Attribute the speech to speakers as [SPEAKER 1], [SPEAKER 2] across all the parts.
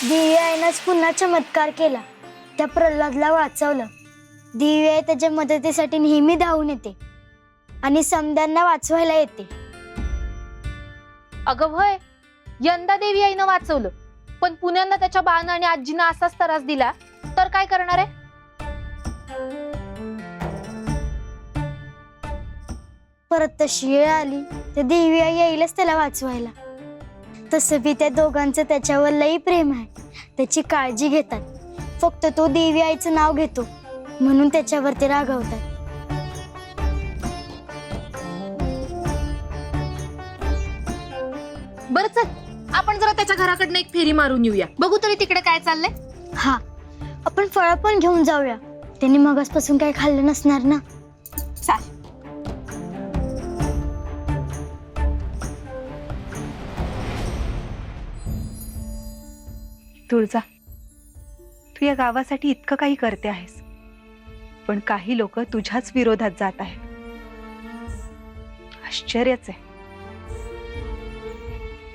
[SPEAKER 1] देवी आईनंच पुन्हा चमत्कार केला, त्या प्रल्हादला वाचवलं। देवी आई त्याच्या मदतीसाठी नेहमी धावून येते आणि समद्यांना वाचवायला येते।
[SPEAKER 2] अगं होय, यंदा देवी आईनं वाचवलं, पण पुण्यांना त्याच्या बाण आणि आजींना असाच त्रास दिला तर काय करणार आहे?
[SPEAKER 1] परत तशी वेळ आली तर देवी आई येईलच त्याला वाचवायला। तसं बी त्या दोघांचं त्याच्यावर लई प्रेम आहे, त्याची काळजी घेतात। फक्त तो देवी आईचं नाव घेतो म्हणून त्याच्यावर ते रागवतात।
[SPEAKER 2] बरं चल, आपण जरा त्याच्या घराकडनं एक फेरी मारून येऊया, बघू तरी तिकडे काय चाललंय।
[SPEAKER 1] हा, आपण फळं पण घेऊन जाऊया, त्यांनी मगासपासून काही खाल्लं नसणार ना।
[SPEAKER 2] चाल।
[SPEAKER 3] तुळजा, तू या गावासाठी इतकं काही करते आहेस, पण काही लोक तुझ्याच विरोधात जात आहेत। आश्चर्यच आहे।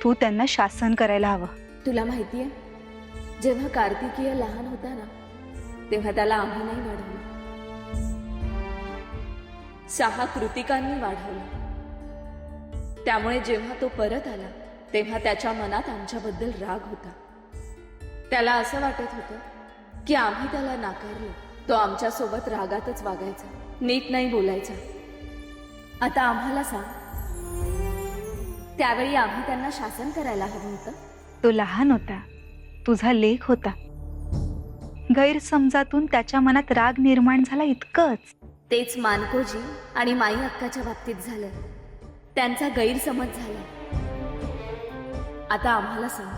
[SPEAKER 3] तू त्यांना शासन करायला हवं।
[SPEAKER 4] तुला माहितीये, जेव्हा कार्तिकीय लहान होता ना, तेव्हा त्याला आम्ही नाही वाढवलं, सहा कृतिकांनी वाढवलं। त्यामुळे जेव्हा तो परत आला तेव्हा त्याच्या मनात आमच्याबद्दल राग होता। त्याला असं वाटत होतं की आम्ही त्याला नाकारलं, तो आमच्या सोबत रागातच वागायचा, नीट नाही बोलायचा। आता आम्हाला सांग, त्यावेळी आम्ही त्यांना शासन करायला हवं होतं?
[SPEAKER 3] तो लहान होता, तुझा लेक होता, गैरसमजातून त्याच्या मनात राग निर्माण झाला, इतकंच।
[SPEAKER 4] तेच मानकोजी आणि माई अक्काच्या बाबतीत झालं, त्यांचा गैरसमज झाला। आता आम्हाला सांग,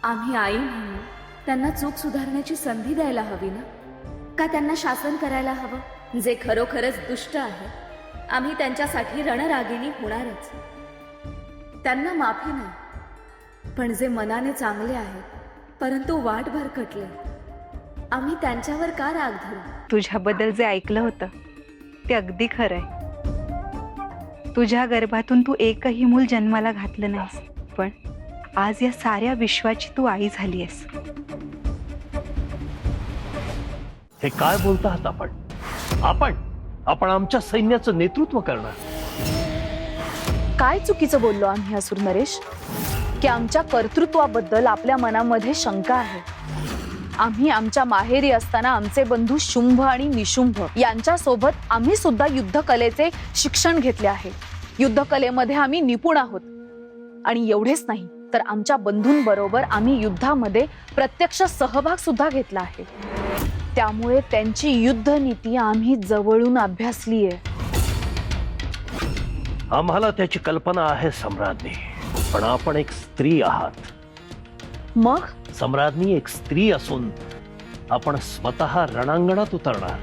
[SPEAKER 4] आम्ही आई म्हणून त्यांना चूक सुधारण्याची संधी द्यायला हवी ना, का त्यांना शासन करायला हवं? जे खरोखरच दुष्ट आहे, आम्ही त्यांच्यासाठी रणरागिणी होणारच। त्यांना माफी नाही, पण जे मनाने चांगले आहेत परंतु वाट भरकटले, आम्ही त्यांच्यावर का राग धरू?
[SPEAKER 3] तुझ्याबद्दल जे ऐकलं होतं ते अगदी खरंय। तुझ्या गर्भातून तू एकही मूल जन्माला घातलं नाहीस, पण आज या साऱ्या विश्वाची तू आई झाली आहेस।
[SPEAKER 5] हे काय बोलता आहात आपण? आपण आमच्या सैन्याचं नेतृत्व करणार?
[SPEAKER 6] काय चुकीचं बोललो आम्ही असुर नरेश, की आमच्या कर्तृत्वाबद्दल आपल्या मनामध्ये शंका आहे? आम्ही आमच्या माहेरी असताना आमचे बंधू शुंभ आणि निशुंभ यांच्या सोबत आम्ही सुद्धा युद्धकलेचे शिक्षण घेतले आहे। युद्धकलेमध्ये आम्ही निपुण आहोत, आणि एवढेच नाही तर आमच्या बंधूंबरोबर आम्ही युद्धामध्ये प्रत्यक्ष सहभाग सुद्धा घेतला आहे। त्यामुळे त्यांची युद्ध नीती आम्ही जवळून अभ्यासली आहे।
[SPEAKER 5] आम्हाला त्याची कल्पना आहे सम्राज्ञी, पण आपण एक स्त्री आहात।
[SPEAKER 6] मग
[SPEAKER 5] सम्राज्ञी एक स्त्री असून आपण स्वतः रणांगणात उतरणार,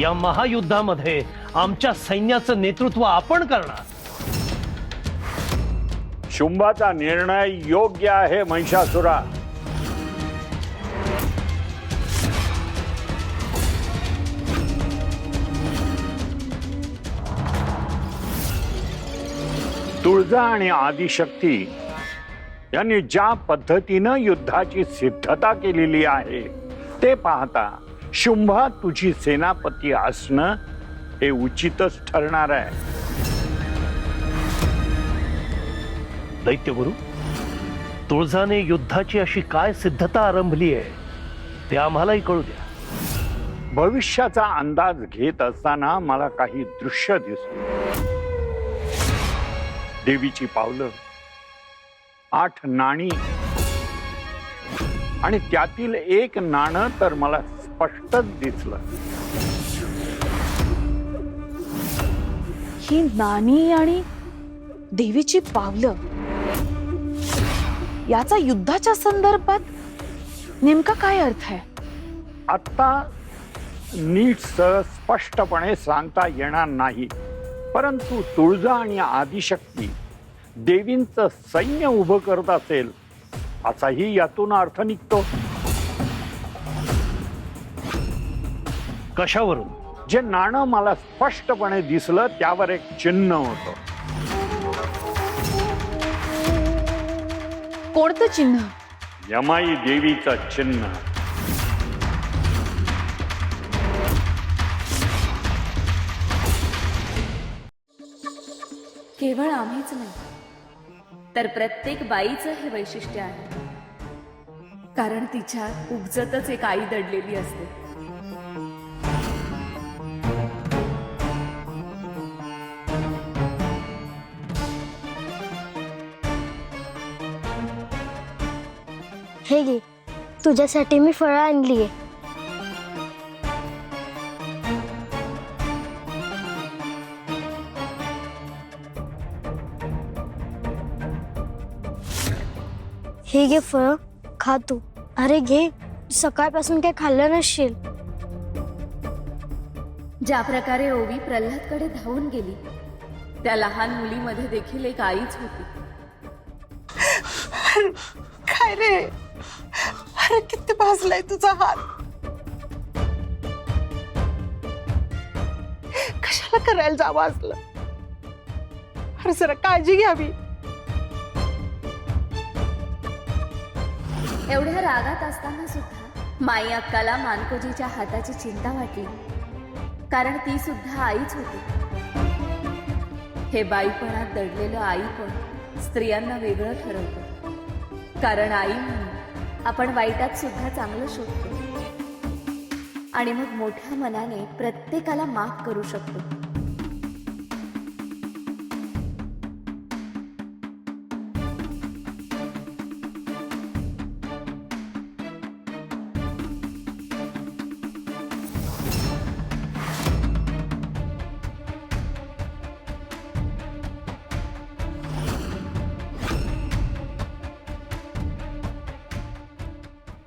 [SPEAKER 5] या महायुद्धामध्ये आमच्या सैन्याचं नेतृत्व आपण करणार।
[SPEAKER 7] शुंभाचा निर्णय योग्य आहे महिषासुरा। तुळजा आणि आदिशक्ती यांनी ज्या पद्धतीनं युद्धाची सिद्धता केलेली आहे ते पाहता शुंभा तुझी सेनापती असणं हे उचितच ठरणार आहे।
[SPEAKER 5] दैत्यगुरु, तुळजाने युद्धाची अशी काय सिद्धता आरंभली आहे ते आम्हालाही कळू द्या।
[SPEAKER 7] भविष्याचा अंदाज घेत असताना मला काही दृश्य दिसली। देवीची पावलं, 8 नाणी, आणि त्यातील एक नाणं तर मला स्पष्टच दिसलं।
[SPEAKER 6] ही नाणी आणि देवीची पावलं याचा युद्धाच्या संदर्भात नेमका काय अर्थ आहे?
[SPEAKER 7] आता नीट स्पष्टपणे सांगता येणार नाही, परंतु तुळजा आणि आदिशक्ती देवींचं सैन्य उभं करत असेल असाही यातून अर्थ निघतो।
[SPEAKER 5] कशावरून?
[SPEAKER 7] जे नाणं मला स्पष्टपणे दिसलं त्यावर एक चिन्ह होतं।
[SPEAKER 6] कोणतं चिन्ह?
[SPEAKER 7] यमाई देवीचं चिन्ह.
[SPEAKER 4] केवळ आम्हीच नाही तर प्रत्येक बाईचं हे वैशिष्ट्य आहे, कारण तिच्या उपजतच एक आई दडलेली असते.
[SPEAKER 1] हे घे, तुझ्यासाठी मी फळं आणलीये. हे घे फळं, खा तू. अरे घे, सकाळपासून काही खाल्लं नसशील.
[SPEAKER 4] ज्या प्रकारे ओवी प्रल्हादकडे धावून गेली, त्या लहान मुलीमध्ये देखील एक आईच होती.
[SPEAKER 8] काय रे, अरे किती भाजलाय तुझा हात. कशाला करायला जावं असलं. अरे जरा काळजी घ्यावी.
[SPEAKER 4] एवढ्या रागात असताना सुद्धा माई अक्काला मानकोजीच्या हाताची चिंता वाटली, कारण ती सुद्धा आईच होती. हे बाईपणात दडलेलं आईपण स्त्रियांना वेगळं ठरवतं, कारण आई म्हणून आपण वाईटात सुद्धा चांगलं शोधतो आणि मग मोठ्या मनाने प्रत्येकाला माफ करू शकतो.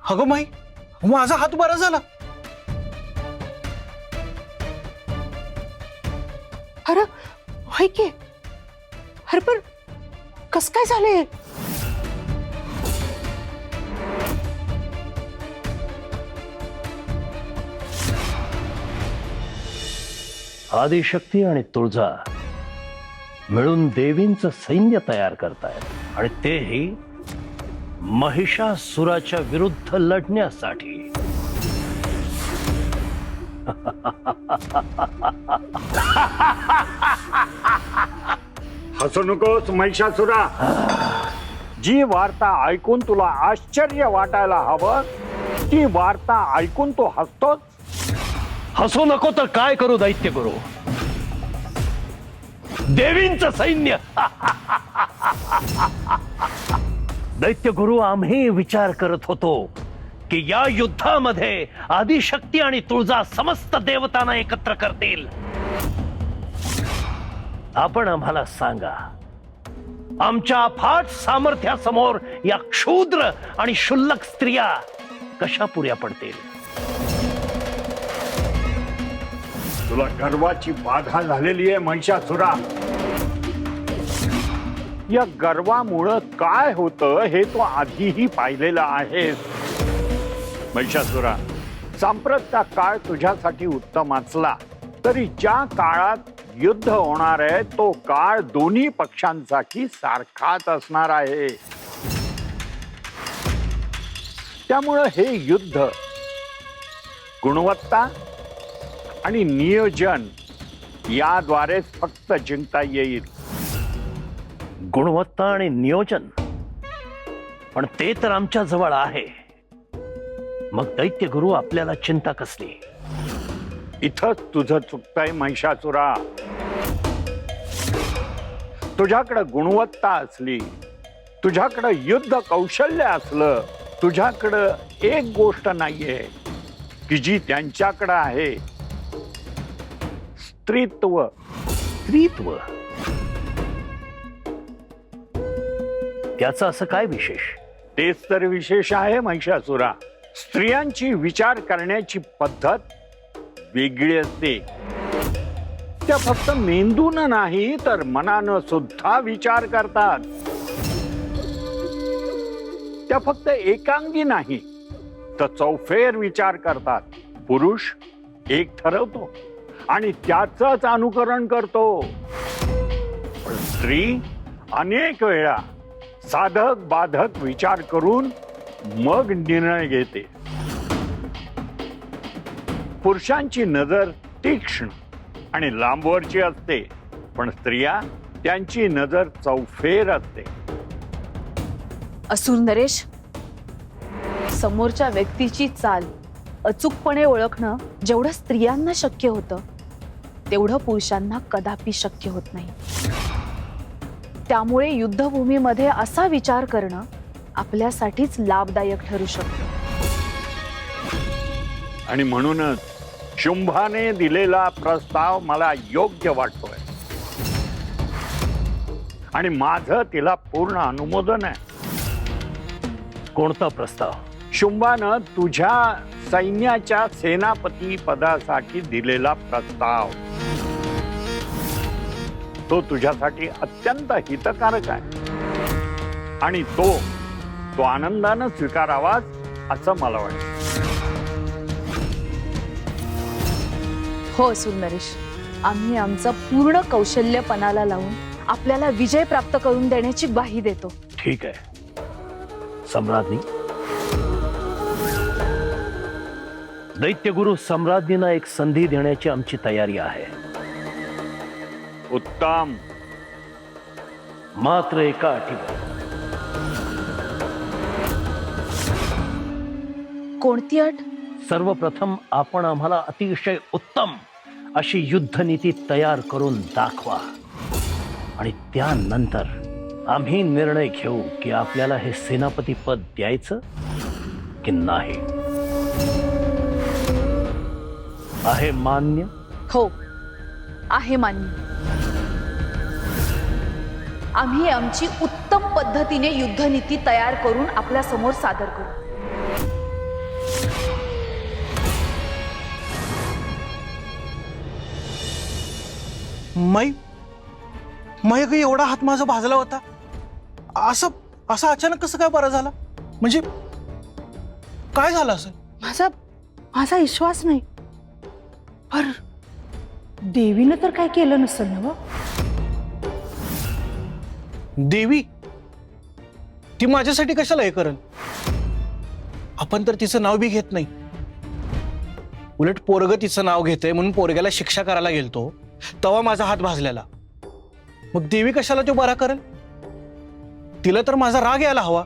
[SPEAKER 9] अगं माई, माझा हात बरा झाला.
[SPEAKER 8] अरे होय की. अरे पण कस काय झाले.
[SPEAKER 5] आदिशक्ती आणि तुळजा मिळून देवींचं सैन्य तयार करतायत, आणि तेही महिषासुराच्या विरुद्ध लढण्यासाठी.
[SPEAKER 7] हसू नकोस महिषासुरा. जी वार्ता ऐकून तुला आश्चर्य वाटायला हवं, ती वार्ता ऐकून तू हसतोस.
[SPEAKER 5] हसू नको तर काय करू दैत्य गुरु. देवींचं सैन्य. दैत्य गुरु, आम्ही विचार करत होतो की या युद्धामध्ये आदिशक्ती आणि तुळजा समस्त देवतांना एकत्र करतील. आपण आम्हाला सांगा, आमच्या अफाट सामर्थ्यासमोर या क्षुद्र आणि क्षुल्लक स्त्रिया कशा पुऱ्या पडतील.
[SPEAKER 7] तुला गर्वाची बाधा झालेली आहे महिषासुरा. या गर्वामुळं काय होतं हे तू आधीही पाहिलेलं आहेस. महिषासुरा, सांप्रतचा काळ तुझ्यासाठी उत्तम असला तरी ज्या काळात युद्ध होणार आहे तो काळ दोन्ही पक्षांसाठी सारखाच असणार आहे. त्यामुळं हे युद्ध गुणवत्ता आणि नियोजन याद्वारे फक्त जिंकता येईल.
[SPEAKER 5] गुणवत्ता आणि नियोजन, पण ते तर आमच्या जवळ आहे. मग दैत्य गुरु, आपल्याला चिंता कसली.
[SPEAKER 7] इथंच तुझं चुकतंय महिषासुरा. तुझ्याकडे गुणवत्ता असली, तुझ्याकडे युद्ध कौशल्य असलं, तुझ्याकडं एक गोष्ट नाहीये की जी त्यांच्याकडे आहे, स्त्रीत्व.
[SPEAKER 5] स्त्रीत्व, त्याचं असं काय विशेष.
[SPEAKER 7] तेच तर विशेष आहे महिषासुरा. स्त्रियांची विचार करण्याची पद्धत वेगळी असते. त्या फक्त मेंदून नाही तर मनानं सुद्धा विचार करतात. त्या फक्त एकांगी नाही तर चौफेर विचार करतात. पुरुष एक ठरवतो आणि त्याचंच अनुकरण करतो, पण स्त्री अनेक वेळा साधक बाधक विचार करून मग निर्णय घेते. पुरुषांची नजर तीक्ष्ण आणि लांबवरची असते, पण स्त्रिया त्यांची नजर चौफेर असते.
[SPEAKER 6] असुर नरेश, समोरच्या व्यक्तीची चाल अचूकपणे ओळखणं जेवढं स्त्रियांना शक्य होतं तेवढं पुरुषांना कदापि शक्य होत नाही. त्यामुळे युद्धभूमीमध्ये असा विचार करणं आपल्यासाठीच लाभदायक ठरू शकतं.
[SPEAKER 7] आणि म्हणूनच शुंभाने दिलेला प्रस्ताव मला योग्य वाटतोय आणि माझं तिला पूर्ण अनुमोदन आहे.
[SPEAKER 5] कोणता प्रस्ताव?
[SPEAKER 7] शुंभानं तुझ्या सैन्याच्या सेनापती पदासाठी दिलेला प्रस्ताव. तो तुझ्यासाठी अत्यंत हितकारक आहे आणि तो आनंदानं स्वीकारावाच असं मला वाटतं.
[SPEAKER 6] हो असुर नरेश, आम्ही आमचं पूर्ण कौशल्य पणाला लावून आपल्याला विजय प्राप्त करून देण्याची ग्वाही देतो.
[SPEAKER 5] ठीक आहे सम्राज्ञी. दैत्यगुरु सम्राज्ञींना एक संधी देण्याची आमची तयारी आहे.
[SPEAKER 7] उत्तम.
[SPEAKER 5] मात्र एका अटीवर.
[SPEAKER 6] कोणती अट?
[SPEAKER 5] सर्वप्रथम आपण आम्हाला अतिशय उत्तम अशी युद्धनीती तयार करून दाखवा आणि त्यानंतर आम्ही निर्णय घेऊ की आपल्याला हे सेनापती पद द्यायचं की नाही. आहे मान्य?
[SPEAKER 6] हो आहे मान्य. आम्ही आमची उत्तम पद्धतीने युद्धनीती तयार करून आपल्या समोर सादर करू.
[SPEAKER 9] माई एवढा हात माझा भाजला होता, असं असं अचानक कसं काय बरं झाला? म्हणजे काय झालं असं?
[SPEAKER 8] माझा विश्वास नाही. पर देवीनं तर काय केलं नसेल ना?
[SPEAKER 9] देवी ती माझ्यासाठी कशाला हे करेल? आपण तर तिचं नाव बी घेत नाही. उलट पोरग तिचं नाव घेते म्हणून पोरग्याला शिक्षा करायला गेलतो तेव्हा माझा हात भाजलेला. मग देवी कशाला तो बरा करेल? तिला तर माझा राग यायला हवा.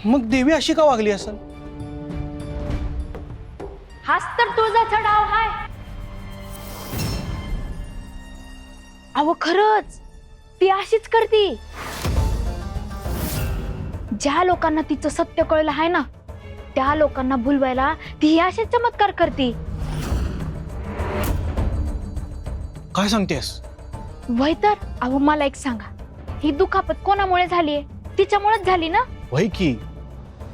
[SPEAKER 9] मग देवी अशी का वागली असेल?
[SPEAKER 2] हाच तर तुळजाचा डाव हाय. अहो खरंच ती अशीच करती. ज्या लोकांना तिचं सत्य कळलं आहे ना त्या लोकांना भुलवायला ती असेच चमत्कार करती.
[SPEAKER 9] काय सांगतेस?
[SPEAKER 2] वय तर अहो मला एक सांगा, ही दुखापत कोणामुळे झालीये? तिच्यामुळेच झाली ना?
[SPEAKER 9] वय की,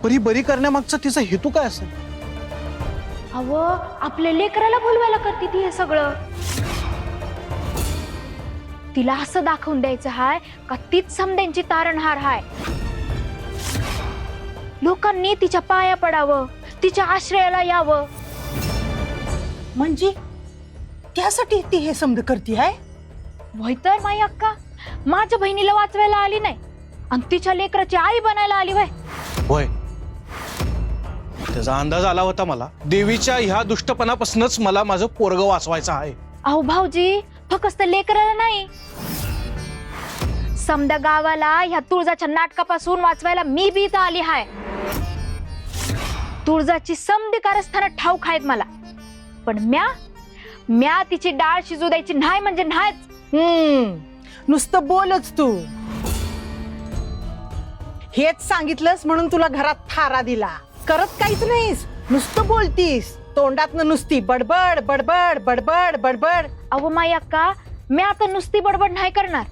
[SPEAKER 9] पण ही बरी करण्यामागचा तिचा हेतू काय असेल?
[SPEAKER 2] अहो आपल्या लेकराला भुलवायला करते ती हे सगळं. तिला असं दाखवून द्यायचं हाय का तीच समद्यांची तारणहार हाय. लोकांनी तिच्या पाया पडावं, तिच्या आश्रयाला यावं.
[SPEAKER 8] म्हणजे त्यासाठी ती हे समज करती आहे?
[SPEAKER 2] वय तर माई अक्का माझ्या बहिणीला वाचवायला आली नाही आणि तिच्या लेकराची आई बनायला आली. वय
[SPEAKER 9] होय, त्याचा अंदाज आला होता मला. देवीच्या ह्या दुष्टपणापासूनच मला माझं पोरग वाचवायचं आहे.
[SPEAKER 2] अहो भाऊजी फक्त लेकराला नाही, समद्या गावाला ह्या तुळजाच्या नाटकापासून वाचवायला मी बी इथं आली हाय. तुळजाची समधी कारस्थानं ठाऊक आहेत मला, पण म्या तिची डाळ शिजू द्यायची नाही म्हणजे नाहीच.
[SPEAKER 8] नुसतं बोलच तू. हेच सांगितलंस म्हणून तुला घरात थारा दिला. करत काहीच नाहीस, नुसतं बोलतीस. तोंडातनं नुसती बडबड बडबड बडबड बडबड.
[SPEAKER 2] अहो माई अक्का मी आता नुसती बडबड नाही करणार.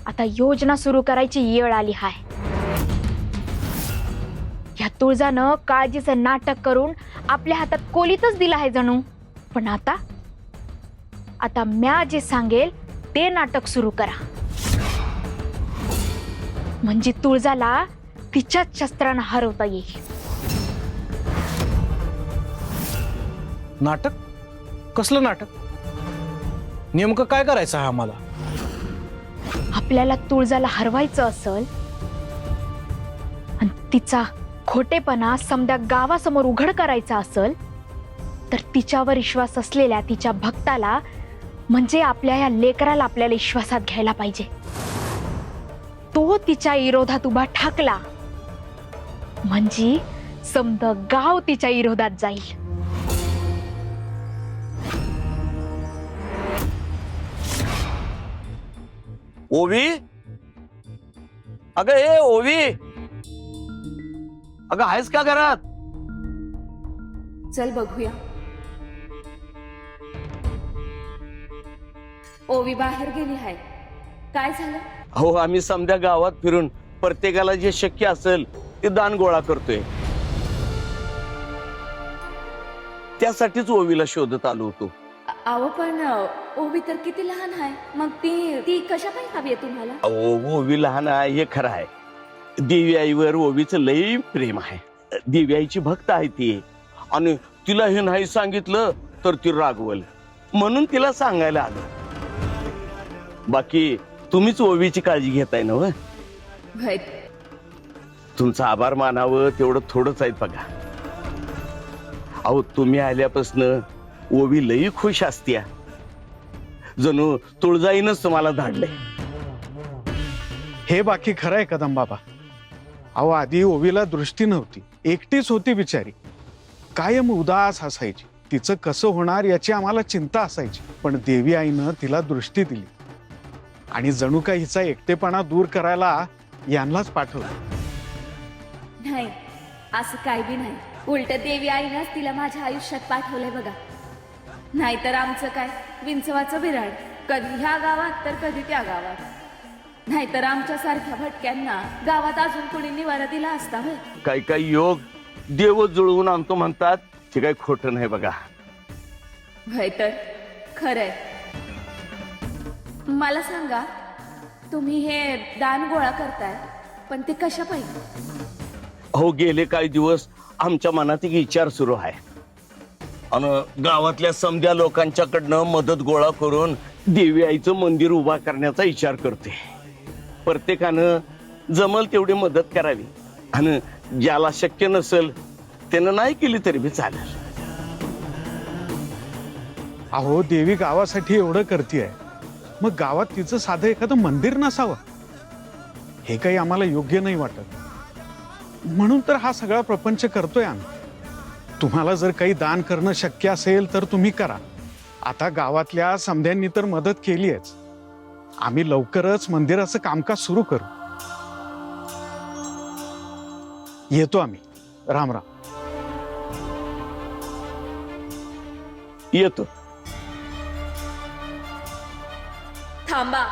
[SPEAKER 2] आता योजना सुरू करायची वेळ आली हाय. ह्या तुळजानं काळजीचं नाटक करून आपल्या हातात कोलीतच दिलं आहे जणू. पण आता म्या जे सांगेल ते नाटक सुरू करा, म्हणजे तुळजाला तिच्याच शस्त्रानं हरवता येईल.
[SPEAKER 9] नाटक? कसलं नाटक? नेमकं काय करायचं आहे आम्हाला?
[SPEAKER 2] आपल्याला तुळजाला हरवायचं असेल तिचा खोटेपणा समद्या गावासमोर उघड करायचा असेल तर तिच्यावर विश्वास असलेल्या तिच्या भक्ताला म्हणजे आपल्या या लेकराला आपल्याला विश्वासात घ्यायला पाहिजे. तो तिच्या विरोधात उभा ठाकला म्हणजे समद गाव तिच्या विरोधात जाईल.
[SPEAKER 10] ओवी, अगं ए ओवी, अगं आहेस का घरात?
[SPEAKER 4] चल बघूया. ओवी बाहेर गेली आहे. काय झालं?
[SPEAKER 10] हो, आम्ही समध्या गावात फिरून प्रत्येकाला जे शक्य असेल ते दान गोळा करतोय. त्यासाठीच ओवीला शोधत आलो होतो.
[SPEAKER 4] अहो पण ओवी तर किती लहान आहे. मग ती कशा काही हवी आहे तुम्हाला?
[SPEAKER 10] ओवी लहान आहे हे खरं आहे. देवी आईवर ओवीचं लई प्रेम आहे. देवी आईची भक्त आहे ती, आणि तिला हे नाही सांगितलं तर ती रागवल, म्हणून तिला सांगायला आलो. बाकी तुम्हीच ओवीची काळजी घेताय ना?
[SPEAKER 4] होय.
[SPEAKER 10] तुमचा आभार मानावं तेवढं थोडंच आहे बघा. अहो, तुम्ही आल्यापासून ओवी लई खुश असत्या. जणू तुळजाईनच तुम्हाला धाडले.
[SPEAKER 9] हे बाकी खरं आहे कदम बाबा. अहो, आधी ओवीला दृष्टी नव्हती, एकटीच होती बिचारी. कायम उदास असायची. तिचं कसं होणार याची आम्हाला चिंता असायची. पण देवी आईनं तिला दृष्टी दिली आणि जणू काय हिचा एकटेपणा दूर करायला यांनाच पाठवलं.
[SPEAKER 4] नाही, असं काय बी नाही. उलट देवी आईनंच तिला माझ्या आयुष्यात पाठवलंय बघा. नाहीतर आमचं काय विंचवाचं बिराड, कधी ह्या गावात तर कधी त्या गावात. नाहीतर आमच्या सारख्या भटक्यांना गावात अजून कोणी निवारा दिला असता होय.
[SPEAKER 10] काही काही योग देव जुळवून आणतो म्हणतात, ते काही खोटं नाही बघा.
[SPEAKER 4] होय तर खरंय. मला सांगा, तुम्ही हे दान गोळा करताय पण ते कशा पाहिजे?
[SPEAKER 10] हो, गेले काही दिवस आमच्या मनात एक विचार सुरू आहे, आणि गावातल्या समध्या लोकांच्याकडनं मदत गोळा करून देवी आईचं मंदिर उभा करण्याचा विचार करते. प्रत्येकानं जमल तेवढी मदत करावी, आणि ज्याला शक्य नसेल त्यानं नाही केली तरी बी चालेल.
[SPEAKER 9] अहो, देवी गावासाठी एवढं करतीये, मग गावात तिचं साधं एखादं मंदिर नसावं? हे काही आम्हाला योग्य नाही वाटत. म्हणून तर हा सगळा प्रपंच करतोय आम्ही. तुम्हाला जर काही दान करणं शक्य असेल तर तुम्ही करा. आता गावातल्या समध्यांनी तर मदत केली आहेच. आम्ही लवकरच मंदिराचं कामकाज सुरू करू. येतो आम्ही. राम राम.
[SPEAKER 10] येतो.
[SPEAKER 4] थांबा.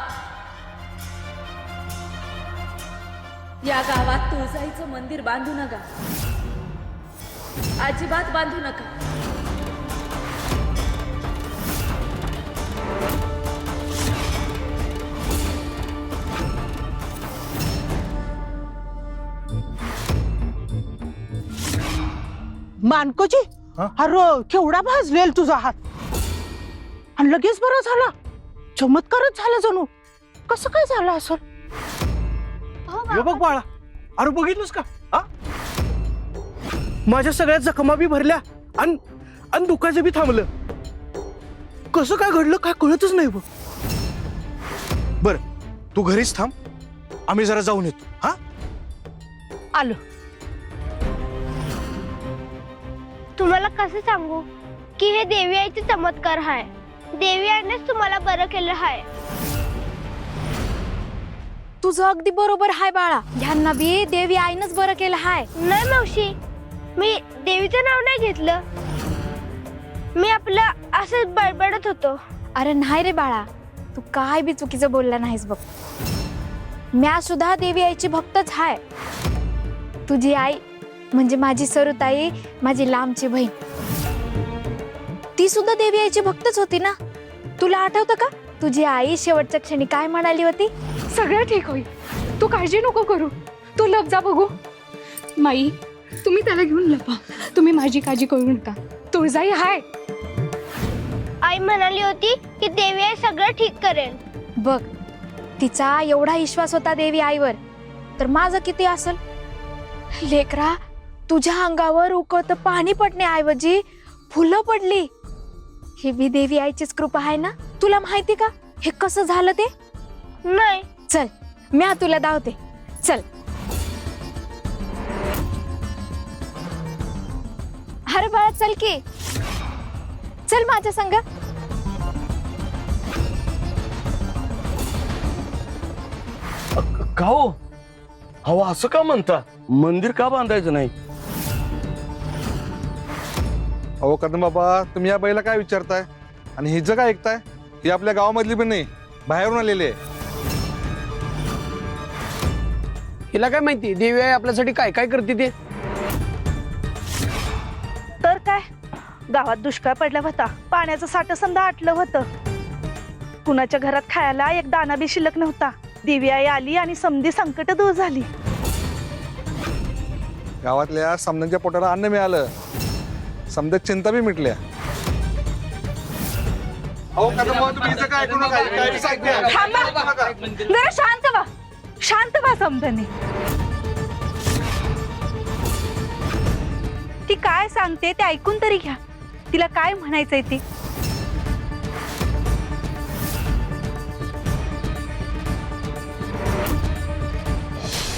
[SPEAKER 4] या गावात तुळजाईचं मंदिर बांधू नका, अजिबात बांधू नका.
[SPEAKER 8] मानकोजी, अरे केवढा भाजलेल तुझा हात, आणि लगेच बरा झाला. चमत्कारच झाला जणू. कसं काय झालं असं?
[SPEAKER 9] हे बघ बाळा, अरे बघितलंस का? माझ्या सगळ्या जखमा बी भरल्या आणि दुखाचं बी थांबलं. कसं काय घडलं काय कळतच नाही बघ. बर, तू घरीच थांब, आम्ही जरा जाऊन येतो. हा,
[SPEAKER 8] आलो.
[SPEAKER 1] तुम्हाला कसं सांगू की हे देवी आईचे चमत्कार आहे. देवी आईनेच तुम्हाला बरं केलं आहे.
[SPEAKER 2] तुझं अगदी बरोबर हाय बाळा. ह्यांना बी देवी आईनच बरं केलं हाय.
[SPEAKER 1] नाही मावशी, मी देवीचं नाव नाही घेतलं. मी आपलं असंच बडबडत होतो.
[SPEAKER 2] अरे नाही रे बाळा, तू काय बी चुकीचं बोलला नाहीस बघ. म्या सुद्धा देवी आईची भक्तच हाय. तुझी आई म्हणजे माझी सरुताई, माझी लांबची बहीण, ती सुद्धा देवी आईची भक्तच होती ना. तुला आठवतं का तुझी आई शेवटच्या क्षणी काय म्हणाली होती?
[SPEAKER 11] सगळं ठीक होईल, तू काळजी नको करू, तू लप जा बघू. माई, तुम्ही त्याला घेऊन लपा, तुम्ही माझी काळजी करू नका, तुळजाई हाय.
[SPEAKER 1] आई म्हणाली होती की देवी आई सगळं ठीक करेल.
[SPEAKER 2] बघ, तिचा एवढा विश्वास होता देवी आईवर, तर माझं किती असेल? लेकरा, तुझ्या अंगावर उकळत पाणी पडण्याऐवजी फुलं पडली. ही बी देवी आईचीच कृपा आहे ना. तुला माहिती का हे कसं झालं ते? नाही. चल मी तुला धावते. चल. अरे बाळा चल की, चल माझ्या संग.
[SPEAKER 10] का हो? अहो असं का म्हणता? मंदिर का बांधायचं नाही?
[SPEAKER 12] अहो कदम बाबा, तुम्ही या बाईला काय विचारताय आणि हिचं काय ऐकताय? ही आपल्या गावामधली पण नाही, बाहेरून आलेली आहे.
[SPEAKER 13] हिला काय माहिती देवी आई आपल्यासाठी काय काय करते ते?
[SPEAKER 6] तर काय, गावात दुष्काळ पडला होता, पाण्याचं साठं समजा आटलं होतं, कुणाच्या घरात खायला एक दाना बी शिल्लक नव्हता. देवी आई आली आणि समधी संकट दूर झाली.
[SPEAKER 12] गावातल्या समध्यांच्या पोटाला अन्न मिळालं, समध्या चिंता बी मिटल्या. अहो कदम बाबा, तुम्ही हिचं काय ऐकू नका, काय बी सांगते.
[SPEAKER 6] थांबा, जरा शांत व्हा, शांत व्हा समध्याने. ती काय सांगते ते ऐकून तरी घ्या. तिला काय म्हणायचंय ते.